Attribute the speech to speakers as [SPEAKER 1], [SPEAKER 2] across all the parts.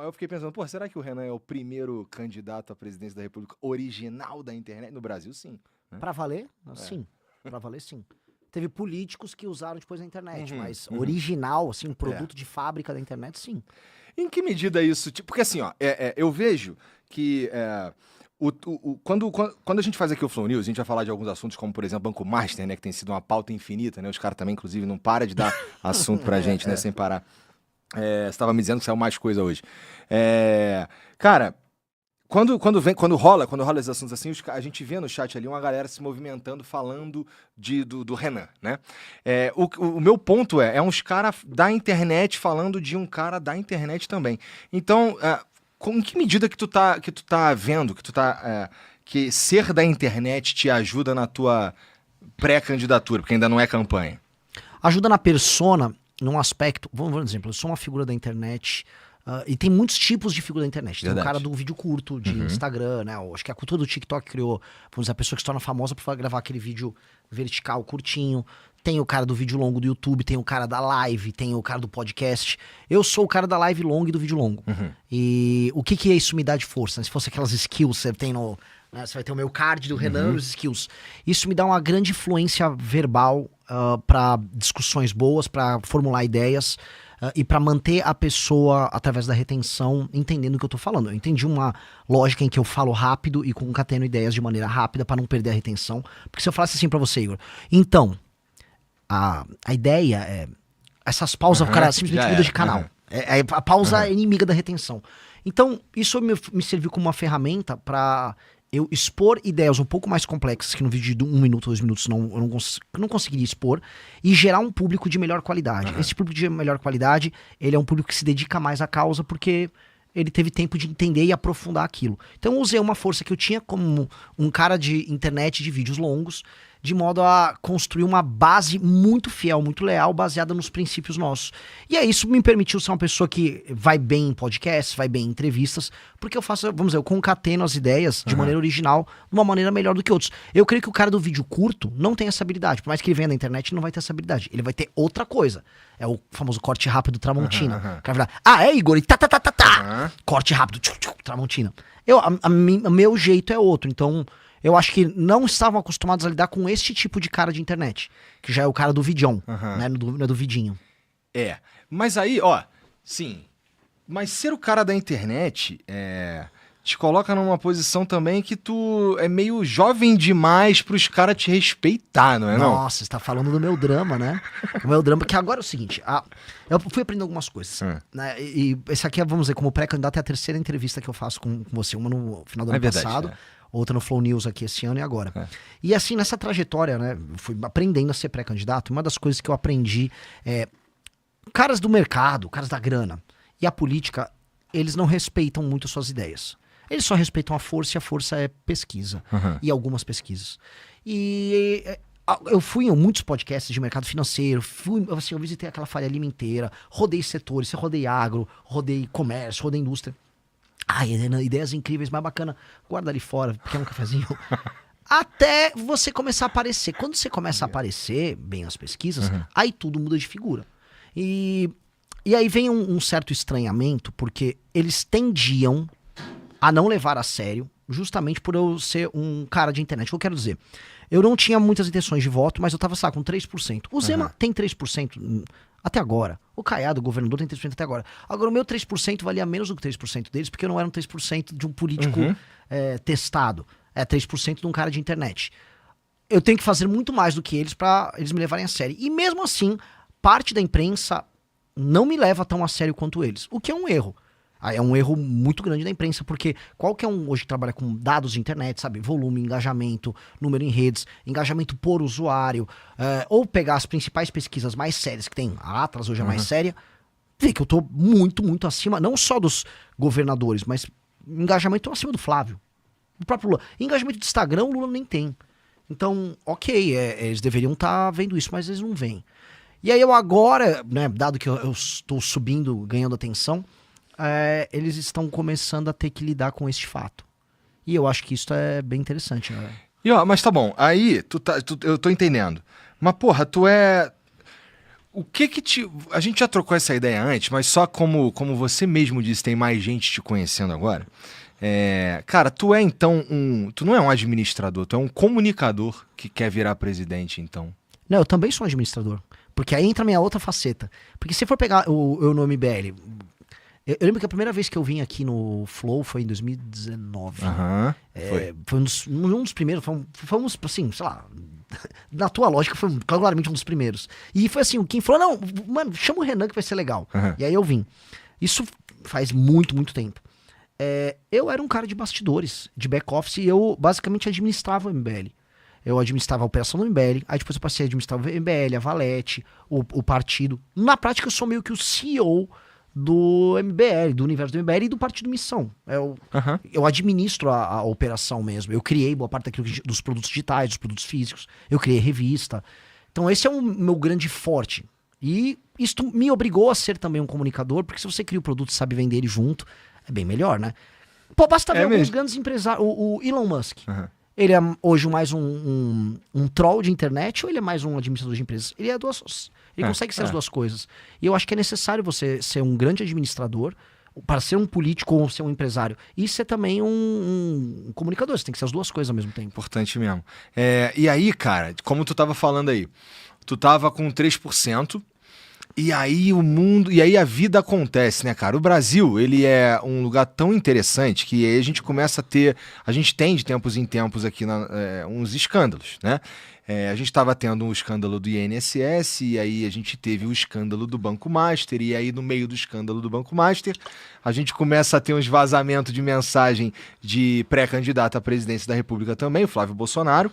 [SPEAKER 1] eu fiquei pensando, pô, será que o Renan é o primeiro candidato à presidência da República original da internet? No Brasil, sim. Né?
[SPEAKER 2] Pra valer? Sim. Pra valer, sim. Teve políticos que usaram depois na internet, mas original, assim, um produto de fábrica da internet, sim.
[SPEAKER 1] Em que medida isso... Porque assim, ó, eu vejo que... Quando a gente faz aqui o Flow News, a gente vai falar de alguns assuntos como, por exemplo, Banco Master, né? Que tem sido uma pauta infinita, né? Os caras também, inclusive, não param de dar assunto pra gente, né? Sem parar. Você estava me dizendo que saiu mais coisa hoje. Cara, quando rola esses assuntos assim, a gente vê no chat ali uma galera se movimentando, falando do Renan, né? O meu ponto é uns caras da internet falando de um cara da internet também. Então, em que medida que tu tá vendo, que ser da internet te ajuda na tua pré-candidatura, porque ainda não é campanha?
[SPEAKER 2] Ajuda na persona, num aspecto... Vamos dar um exemplo. Eu sou uma figura da internet... e tem muitos tipos de figura da internet. Tem o cara do vídeo curto, de Instagram, né? Acho que a cultura do TikTok criou, vamos dizer, a pessoa que se torna famosa por gravar aquele vídeo vertical, curtinho. Tem o cara do vídeo longo do YouTube, tem o cara da live, tem o cara do podcast. Eu sou o cara da live longa e do vídeo longo. E o que isso me dá de força? Se fosse aquelas skills que você tem no... Né, você vai ter o meu card do Renan e os skills. Isso me dá uma grande influência verbal para discussões boas, para formular ideias. E para manter a pessoa, através da retenção, entendendo o que eu tô falando. Eu entendi uma lógica em que eu falo rápido e concateno ideias de maneira rápida para não perder a retenção. Porque se eu falasse assim para você, Igor, então, a ideia é... Essas pausas, o cara simplesmente muda de canal. A pausa é inimiga da retenção. Então, isso me serviu como uma ferramenta para eu expor ideias um pouco mais complexas, que no vídeo de 1 minuto, 2 minutos eu não conseguiria expor, e gerar um público de melhor qualidade. Esse público de melhor qualidade, ele é um público que se dedica mais à causa, porque ele teve tempo de entender e aprofundar aquilo. Então eu usei uma força que eu tinha como um cara de internet de vídeos longos, de modo a construir uma base muito fiel, muito leal, baseada nos princípios nossos. E aí isso me permitiu ser uma pessoa que vai bem em podcasts, vai bem em entrevistas, porque eu faço, vamos dizer, eu concateno as ideias de maneira original, de uma maneira melhor do que outros. Eu creio que o cara do vídeo curto não tem essa habilidade. Por mais que ele venha na internet, ele não vai ter essa habilidade. Ele vai ter outra coisa. É o famoso corte rápido Tramontina. O cara vai falar, Igor, e corte rápido, Tramontina. Meu jeito é outro, então... Eu acho que não estavam acostumados a lidar com este tipo de cara de internet. Que já é o cara do vidão, né? Não é do vidinho.
[SPEAKER 1] Mas aí, sim. Mas ser o cara da internet te coloca numa posição também que tu é meio jovem demais pros caras te respeitar, não é não?
[SPEAKER 2] Nossa, você tá falando do meu drama, né? O meu drama, que agora é o seguinte, eu fui aprendendo algumas coisas, né? E esse aqui, vamos dizer, como pré-candidato, é a terceira entrevista que eu faço com você, uma no final do ano passado. Outra no Flow News aqui esse ano e agora. E assim, nessa trajetória, né, eu fui aprendendo a ser pré-candidato. Uma das coisas que eu aprendi caras do mercado, caras da grana e a política, eles não respeitam muito suas ideias. Eles só respeitam a força, e a força é pesquisa. E algumas pesquisas. E eu fui em muitos podcasts de mercado financeiro, eu visitei aquela Faria Lima inteira, rodei setores, rodei agro, rodei comércio, rodei indústria. Ideias incríveis, mais bacana. Guarda ali fora, quer um cafezinho? Até você começar a aparecer. Quando você começa a aparecer, bem as pesquisas, aí tudo muda de figura. E aí vem um certo estranhamento, porque eles tendiam a não levar a sério, justamente por eu ser um cara de internet. O que eu quero dizer? Eu não tinha muitas intenções de voto, mas eu tava, com 3%. O Zema tem 3%... Até agora. O Caiado, o governador, tem 3% até agora. Agora, o meu 3% valia menos do que 3% deles, porque eu não era um 3% de um político testado. É 3% de um cara de internet. Eu tenho que fazer muito mais do que eles para eles me levarem a sério. E mesmo assim, parte da imprensa não me leva tão a sério quanto eles. O que é um erro. É um erro muito grande da imprensa, porque qualquer um hoje que trabalha com dados de internet, sabe, volume, engajamento, número em redes, engajamento por usuário, ou pegar as principais pesquisas mais sérias que tem, a Atlas hoje é mais séria, vê que eu tô muito, muito acima, não só dos governadores, mas engajamento acima do Flávio, do próprio Lula. Engajamento de Instagram, o Lula nem tem. Então, ok, eles deveriam estar vendo isso, mas eles não veem. E aí eu agora, né, dado que eu estou subindo, ganhando atenção, eles estão começando a ter que lidar com este fato. E eu acho que isso é bem interessante, né?
[SPEAKER 1] Mas tá bom, aí eu tô entendendo. Mas porra, o que te... A gente já trocou essa ideia antes, mas só como você mesmo disse, tem mais gente te conhecendo agora. Cara, tu é então tu não é um administrador, tu é um comunicador que quer virar presidente, então.
[SPEAKER 2] Não, eu também sou um administrador. Porque aí entra a minha outra faceta. Porque se for pegar eu no MBL... Eu lembro que a primeira vez que eu vim aqui no Flow foi em 2019. Foi um dos primeiros, fomos assim, sei lá, na tua lógica foi claramente um dos primeiros. E foi assim, quem falou, não, mano, chama o Renan que vai ser legal. E aí eu vim. Isso faz muito, muito tempo. Eu era um cara de bastidores, de back-office, e eu basicamente administrava o MBL. Eu administrava a operação do MBL, aí depois eu passei a administrar o MBL, a Valete, o partido. Na prática eu sou meio que o CEO do MBL, do universo do MBL e do Partido Missão. Eu administro a operação mesmo. Eu criei boa parte dos produtos digitais, dos produtos físicos. Eu criei revista. Então esse é o meu grande forte. E isso me obrigou a ser também um comunicador, porque se você cria o produto e sabe vender ele junto, é bem melhor, né? Pô, basta ver alguns grandes empresários. O Elon Musk. Ele é hoje mais um troll de internet ou ele é mais um administrador de empresas? Ele é duas... Ele consegue ser as duas coisas. E eu acho que é necessário você ser um grande administrador para ser um político ou ser um empresário. E ser também um comunicador. Você tem que ser as duas coisas ao mesmo tempo.
[SPEAKER 1] Importante mesmo. E aí, cara, como tu tava falando aí, tu tava com 3%, e aí o mundo, e aí a vida acontece, né, cara? O Brasil, ele é um lugar tão interessante que aí a gente começa a ter, a gente tem de tempos em tempos aqui uns escândalos, né? A gente estava tendo um escândalo do INSS, e aí a gente teve o escândalo do Banco Master, e aí no meio do escândalo do Banco Master, a gente começa a ter uns vazamentos de mensagem de pré-candidato à presidência da República também, o Flávio Bolsonaro,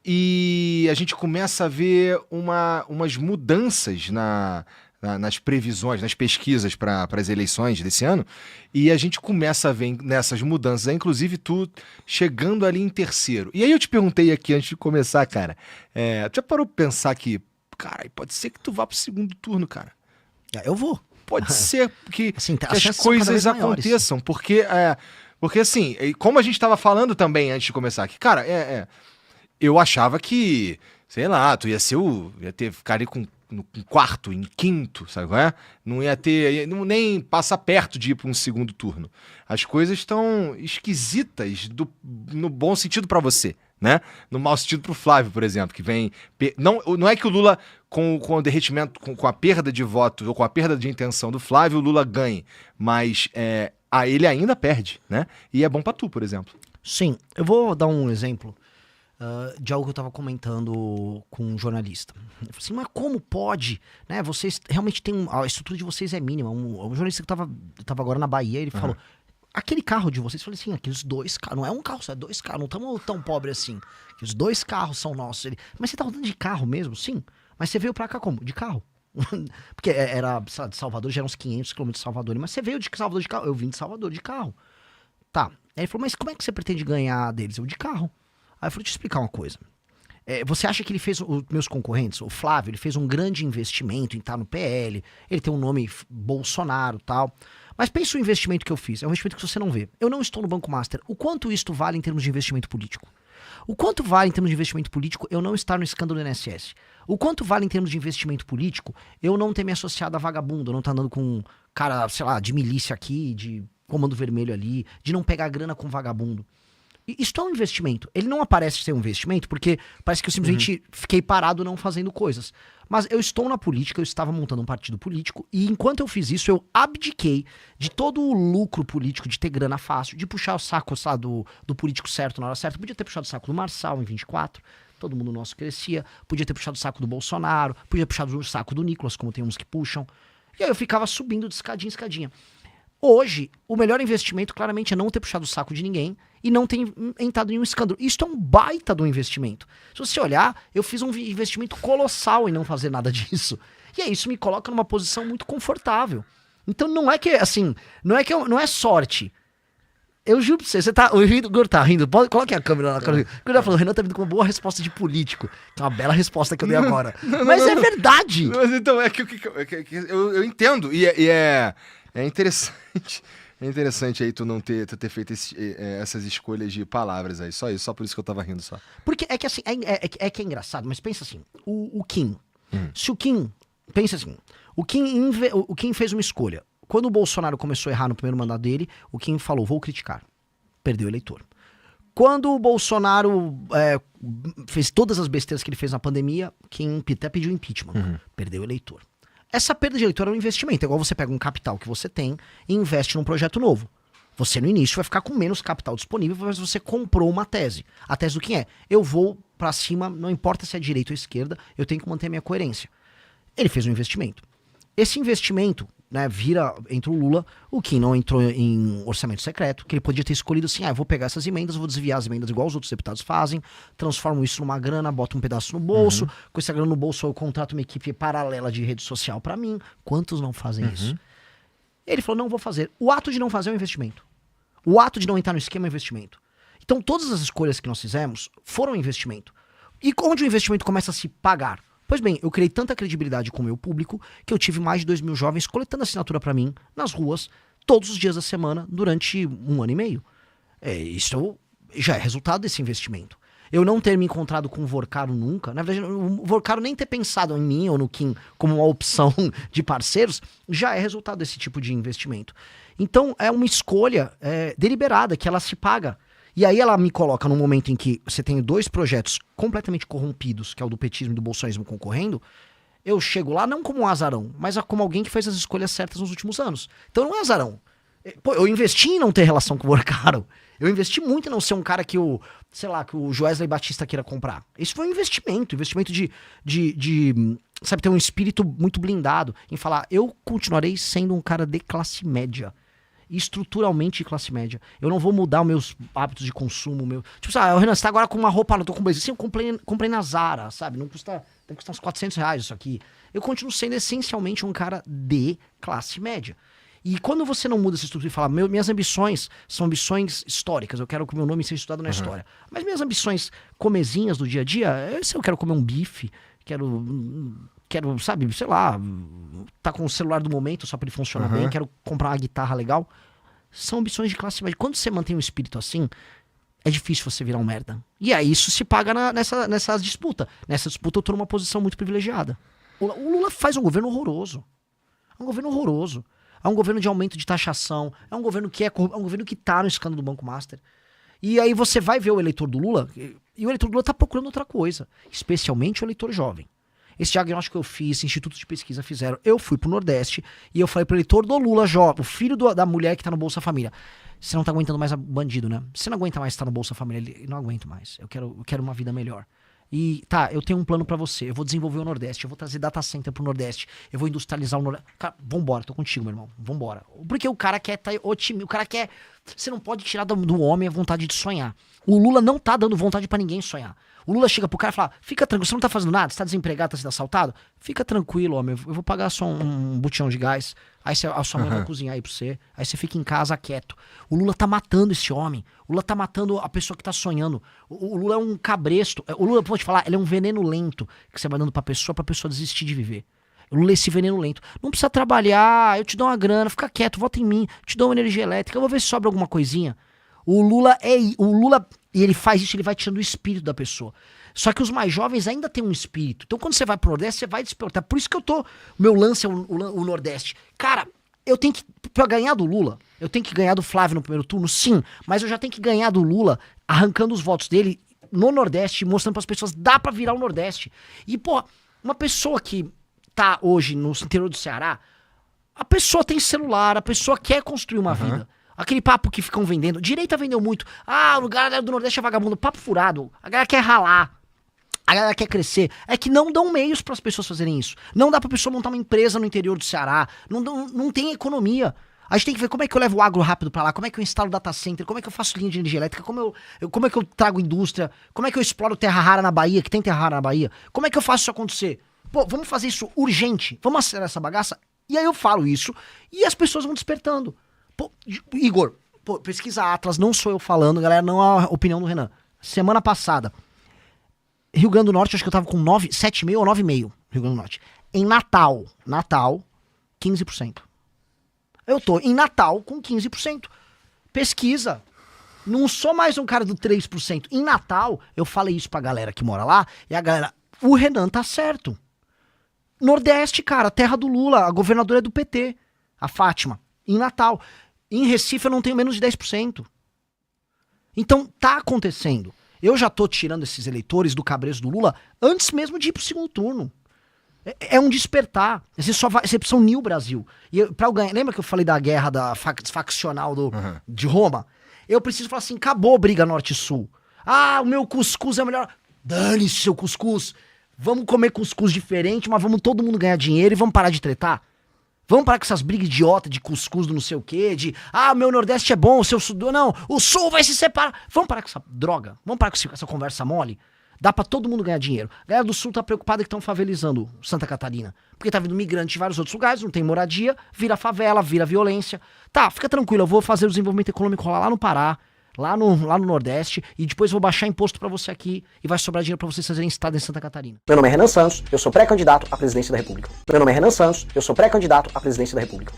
[SPEAKER 1] e a gente começa a ver umas mudanças nas previsões, nas pesquisas para as eleições desse ano, e a gente começa a ver nessas mudanças, inclusive tu chegando ali em terceiro. E aí eu te perguntei aqui antes de começar, cara, tu já parou pra pensar que, cara, pode ser que tu vá pro segundo turno, cara?
[SPEAKER 2] Eu vou.
[SPEAKER 1] Pode ser que,
[SPEAKER 2] assim,
[SPEAKER 1] que as coisas aconteçam, porque assim, como a gente estava falando também antes de começar aqui, cara, eu achava que, sei lá, tu ia ficar ali no quarto, em quinto, sabe qual é? Não ia ter, nem passa perto de ir para um segundo turno. As coisas estão esquisitas no bom sentido para você, né? No mau sentido pro Flávio, por exemplo, que vem... Não é que o Lula, com o derretimento, com a perda de votos, ou com a perda de intenção do Flávio, o Lula ganhe, mas ele ainda perde, né? E é bom para tu, por exemplo.
[SPEAKER 2] Sim, eu vou dar um exemplo de algo que eu estava comentando com um jornalista. Eu falei assim, mas como pode? Né, vocês realmente têm... A estrutura de vocês é mínima. Um jornalista que tava agora na Bahia, ele falou, aquele carro de vocês, eu falei assim, aqueles 2 carros, não é um carro, só é 2 carros, não estamos tão pobres assim. Aqueles 2 carros são nossos. Mas você tá rodando de carro mesmo? Sim. Mas você veio pra cá como? De carro. Porque era, sei lá, de Salvador, já eram uns 500 km de Salvador. Mas você veio de Salvador de carro? Eu vim de Salvador de carro. Tá. Aí ele falou, mas como é que você pretende ganhar deles? Eu, de carro. Aí eu falei, deixa eu explicar uma coisa. Você acha que ele fez, os meus concorrentes, o Flávio, ele fez um grande investimento em estar no PL, ele tem um nome Bolsonaro e tal, mas pensa o investimento que eu fiz, é um investimento que você não vê. Eu não estou no Banco Master. O quanto isto vale em termos de investimento político? O quanto vale em termos de investimento político eu não estar no escândalo do INSS? O quanto vale em termos de investimento político eu não ter me associado a vagabundo, eu não estar andando com um cara, sei lá, de milícia aqui, de comando vermelho ali, de não pegar grana com vagabundo? Isso é um investimento. Ele não aparece ser um investimento porque parece que eu simplesmente fiquei parado não fazendo coisas. Mas eu estou na política, eu estava montando um partido político e enquanto eu fiz isso, eu abdiquei de todo o lucro político, de ter grana fácil, de puxar o saco, sabe, do político certo na hora certa. Podia ter puxado o saco do Marçal em 24, todo mundo nosso crescia. Podia ter puxado o saco do Bolsonaro, podia ter puxado o saco do Nicolas, como tem uns que puxam. E aí eu ficava subindo de escadinha em escadinha. Hoje, o melhor investimento claramente é não ter puxado o saco de ninguém e não ter entrado em um escândalo. Isso é um baita do investimento. Se você olhar, eu fiz um investimento colossal em não fazer nada disso. E aí isso me coloca numa posição muito confortável. Então não é que, assim, não é sorte. Eu juro pra você tá... O Igor tá rindo. Coloque a câmera na cara. O Igor tá falando, o Renan tá vindo com uma boa resposta de político. Que é uma bela resposta que eu dei agora. Mas é verdade.
[SPEAKER 1] Mas então, eu entendo. E é interessante. É interessante aí tu ter feito essas escolhas de palavras aí. Só isso, só por isso que eu tava rindo só.
[SPEAKER 2] Porque é que assim, que é engraçado, mas pensa assim, o Kim. Se o Kim pensa assim, o Kim fez uma escolha. Quando o Bolsonaro começou a errar no primeiro mandato dele, o Kim falou, vou criticar. Perdeu o eleitor. Quando o Bolsonaro fez todas as besteiras que ele fez na pandemia, Kim até pediu impeachment. Perdeu o eleitor. Essa perda de eleitor é um investimento. É igual você pega um capital que você tem e investe num projeto novo. Você no início vai ficar com menos capital disponível, mas você comprou uma tese. A tese do Kim é, eu vou pra cima, não importa se é direita ou esquerda, eu tenho que manter a minha coerência. Ele fez um investimento. Esse investimento, né, entra o Lula, o Kim não entrou em orçamento secreto, que ele podia ter escolhido assim, eu vou pegar essas emendas, vou desviar as emendas igual os outros deputados fazem, transformo isso numa grana, boto um pedaço no bolso, com essa grana no bolso eu contrato uma equipe paralela de rede social pra mim. Quantos não fazem isso? Ele falou, não vou fazer. O ato de não fazer é um investimento. O ato de não entrar no esquema é um investimento. Então todas as escolhas que nós fizemos foram um investimento. E onde o investimento começa a se pagar? Pois bem, eu criei tanta credibilidade com o meu público que eu tive mais de 2.000 jovens coletando assinatura pra mim nas ruas todos os dias da semana durante 1 ano e meio. Isso já é resultado desse investimento. Eu não ter me encontrado com o Vorcaro nunca, na verdade, o Vorcaro nem ter pensado em mim ou no Kim como uma opção de parceiros, já é resultado desse tipo de investimento. Então é uma escolha deliberada, que ela se paga. E aí ela me coloca num momento em que você tem 2 projetos completamente corrompidos, que é o do petismo e do bolsonarismo concorrendo, eu chego lá não como um azarão, mas como alguém que fez as escolhas certas nos últimos anos. Então não é azarão. Pô, eu investi em não ter relação com o Vorcaro. Eu investi muito em não ser um cara que o Joesley Batista queira comprar. Isso foi um investimento de sabe, ter um espírito muito blindado em falar, eu continuarei sendo um cara de classe média. Estruturalmente de classe média. Eu não vou mudar os meus hábitos de consumo. Tipo, Renan, você tá agora com uma roupa, não tô com blazer. Sim, eu comprei na Zara, sabe? Deve custar uns R$400 isso aqui. Eu continuo sendo essencialmente um cara de classe média. E quando você não muda essa estrutura e fala, minhas ambições são ambições históricas, eu quero que o meu nome seja estudado na história. Mas minhas ambições comezinhas do dia a dia, se eu quero comer um bife, quero, sabe, sei lá, tá com o celular do momento só pra ele funcionar bem, quero comprar uma guitarra legal. São ambições de classe média. Quando você mantém um espírito assim, é difícil você virar um merda. E aí isso se paga nessa disputa. Nessa disputa eu tô numa posição muito privilegiada. O Lula faz um governo horroroso. É um governo horroroso. É um governo de aumento de taxação. É um governo que é um governo que tá no escândalo do Banco Master. E aí você vai ver o eleitor do Lula, e o eleitor do Lula tá procurando outra coisa. Especialmente o eleitor jovem. Esse diagnóstico que eu fiz, institutos de pesquisa fizeram. Eu fui pro Nordeste e eu falei pro eleitor do Lula jovem, o filho da mulher que tá no Bolsa Família. Você não tá aguentando mais bandido, né? Você não aguenta mais estar no Bolsa Família. Ele, não aguento mais. Eu quero uma vida melhor. E tá, eu tenho um plano pra você. Eu vou desenvolver o Nordeste. Eu vou trazer data center pro Nordeste. Eu vou industrializar o Nordeste. Cara, vambora, tô contigo, meu irmão. Vambora. Porque o cara quer otimista. O cara quer. Você não pode tirar do homem a vontade de sonhar. O Lula não tá dando vontade pra ninguém sonhar. O Lula chega pro cara e fala, fica tranquilo, você não tá fazendo nada, você tá desempregado, tá sendo assaltado? Fica tranquilo, homem, eu vou pagar só um botijão de gás, aí a sua mãe vai cozinhar aí pra você, aí você fica em casa quieto. O Lula tá matando esse homem, o Lula tá matando a pessoa que tá sonhando. O Lula é um cabresto, o Lula, vou te falar, ele é um veneno lento que você vai dando pra pessoa desistir de viver. O Lula é esse veneno lento. Não precisa trabalhar, eu te dou uma grana, fica quieto, vota em mim, te dou uma energia elétrica, eu vou ver se sobra alguma coisinha. O Lula, e ele faz isso, ele vai tirando o espírito da pessoa. Só que os mais jovens ainda têm um espírito. Então quando você vai pro Nordeste, você vai despertar. Por isso que meu lance é o Nordeste. Cara, eu tenho que, pra ganhar do Lula, eu tenho que ganhar do Flávio no primeiro turno, sim. Mas eu já tenho que ganhar do Lula, arrancando os votos dele no Nordeste, mostrando pras pessoas, dá pra virar o Nordeste. E, pô, uma pessoa que tá hoje no interior do Ceará, a pessoa tem celular, a pessoa quer construir uma vida. Aquele papo que ficam vendendo. Direita vendeu muito. Ah, o lugar do Nordeste é vagabundo. Papo furado. A galera quer ralar. A galera quer crescer. É que não dão meios para as pessoas fazerem isso. Não dá pra pessoa montar uma empresa no interior do Ceará. Não tem economia. A gente tem que ver como é que eu levo o agro rápido pra lá. Como é que eu instalo data center. Como é que eu faço linha de energia elétrica. Como é que eu trago indústria. Como é que eu exploro terra rara na Bahia. Que tem terra rara na Bahia. Como é que eu faço isso acontecer? Pô, vamos fazer isso urgente. Vamos acelerar essa bagaça. E aí eu falo isso. E as pessoas vão despertando. Pô, Igor, pesquisa Atlas, não sou eu falando, galera, não é a opinião do Renan. Semana passada, Rio Grande do Norte, acho que eu tava com 7,5 ou 9,5, Rio Grande do Norte. Em Natal, 15%. Eu tô em Natal com 15%. Pesquisa. Não sou mais um cara do 3%. Em Natal, eu falei isso pra galera que mora lá, e a galera, o Renan tá certo. Nordeste, cara, terra do Lula, a governadora é do PT, a Fátima, em Natal. Em Recife eu não tenho menos de 10%. Então tá acontecendo. Eu já tô tirando esses eleitores do cabresto do Lula antes mesmo de ir pro segundo turno. É um despertar. Você precisa unir o Brasil. E pra eu ganhar, lembra que eu falei da guerra faccional de Roma? Eu preciso falar assim, acabou a briga norte e sul. Ah, o meu cuscuz é melhor. Dane-se seu cuscuz. Vamos comer cuscuz diferente, mas vamos todo mundo ganhar dinheiro e vamos parar de tretar. Vamos parar com essas brigas idiota de cuscuz do não sei o quê, de o meu Nordeste é bom, o seu Sul... Não, o Sul vai se separar. Vamos parar com essa droga. Vamos parar com essa conversa mole. Dá pra todo mundo ganhar dinheiro. A galera do Sul tá preocupada que estão favelizando Santa Catarina. Porque tá vindo migrante de vários outros lugares, não tem moradia, vira favela, vira violência. Tá, fica tranquilo, eu vou fazer o desenvolvimento econômico lá no Pará, lá no Nordeste, e depois vou baixar imposto pra você aqui, e vai sobrar dinheiro pra vocês fazerem estado em Santa Catarina.
[SPEAKER 3] Meu nome é Renan Santos, eu sou pré-candidato à presidência da República. Meu nome é Renan Santos, eu sou pré-candidato à presidência da República.